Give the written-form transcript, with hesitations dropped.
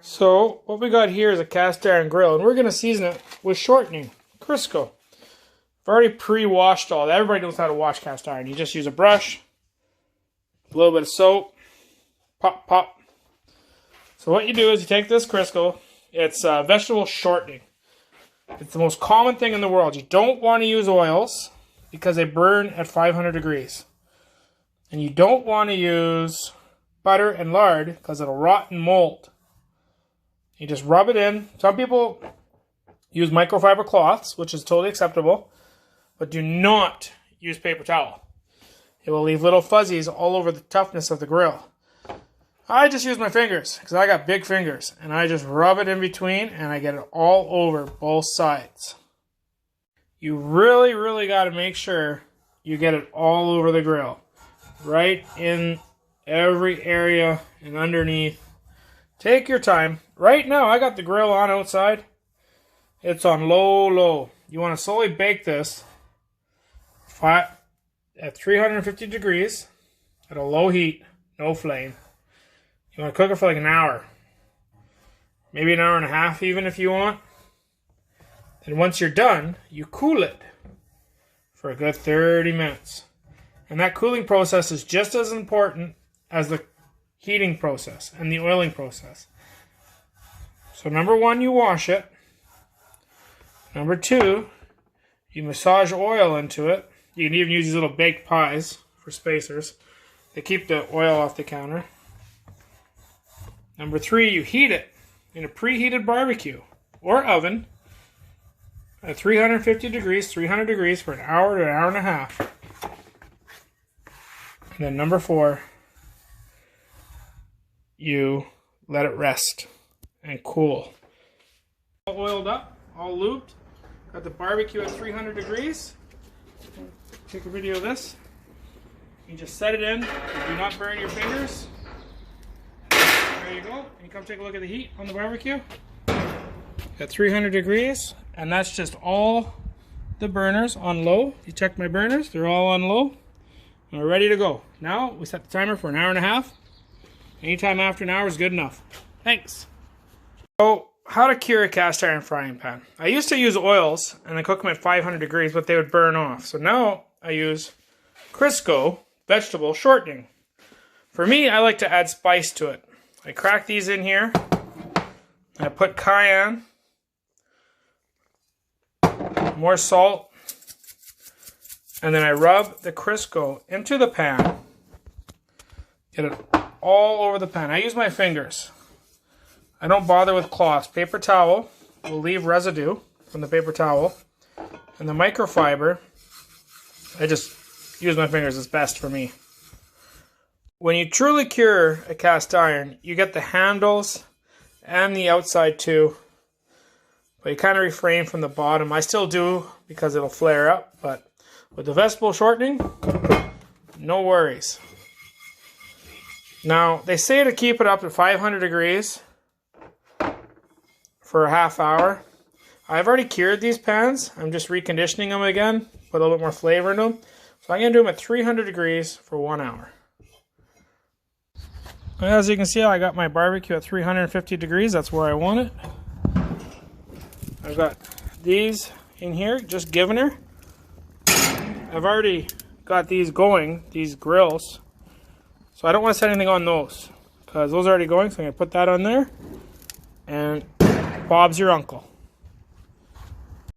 So what we got here is a cast iron grill, and we're going to season it with shortening, Crisco. I've already pre-washed all that. Everybody knows how to wash cast iron. You just use a brush, a little bit of soap, pop, pop. So what you do is you take this Crisco. It's vegetable shortening. It's the most common thing in the world. You don't want to use oils because they burn at 500 degrees. And you don't want to use butter and lard because it'll rot and mold. You just rub it in. Some people use microfiber cloths, which is totally acceptable, but do not use paper towel. It will leave little fuzzies all over the toughness of the grill. I just use my fingers because I got big fingers, and I just rub it in between and I get it all over both sides. You really, really got to make sure you get it all over the grill. Right in every area and underneath. Take your time. Right now, I got the grill on outside. It's on low. You want to slowly bake this at 350 degrees at a low heat, no flame. You want to cook it for like an hour. Maybe an hour and a half even if you want. And once you're done, you cool it for a good 30 minutes. And that cooling process is just as important as the heating process and the oiling process. So number one, you wash it. Number two, you massage oil into it. You can even use these little baked pies for spacers. They keep the oil off the counter. Number three, you heat it in a preheated barbecue or oven at 350 degrees, 300 degrees for an hour to an hour and a half. And then number four, you let it rest and cool. All oiled up, all lubed. Got the barbecue at 300 degrees. Take a video of this. You just set it in. Do not burn your fingers. There you go. And you come take a look at the heat on the barbecue. At 300 degrees. And that's just all the burners on low. You check my burners. They're all on low. And we're ready to go. Now, we set the timer for an hour and a half. Anytime after an hour is good enough. Thanks. So, how to cure a cast iron frying pan. I used to use oils and I cook them at 500 degrees, but they would burn off. So now I use Crisco vegetable shortening. For me, I like to add spice to it. I crack these in here. I put cayenne, more salt, and then I rub the Crisco into the pan. Get it all over the pan. I use my fingers. I don't bother with cloths. Paper towel will leave residue from the paper towel. And the microfiber, I just use my fingers. It's best for me. When you truly cure a cast iron, you get the handles and the outside too. But you kind of refrain from the bottom. I still do because it'll flare up, but with the vegetable shortening, no worries. Now, they say to keep it up to 500 degrees for a half hour. I've already cured these pans. I'm just reconditioning them again, put a little bit more flavor in them. So I'm going to do them at 300 degrees for 1 hour. As you can see, I got my barbecue at 350 degrees. That's where I want it. I've got these in here, just giving her. I've already got these going, these grills. So I don't want to set anything on those because those are already going. So I'm going to put that on there. And Bob's your uncle.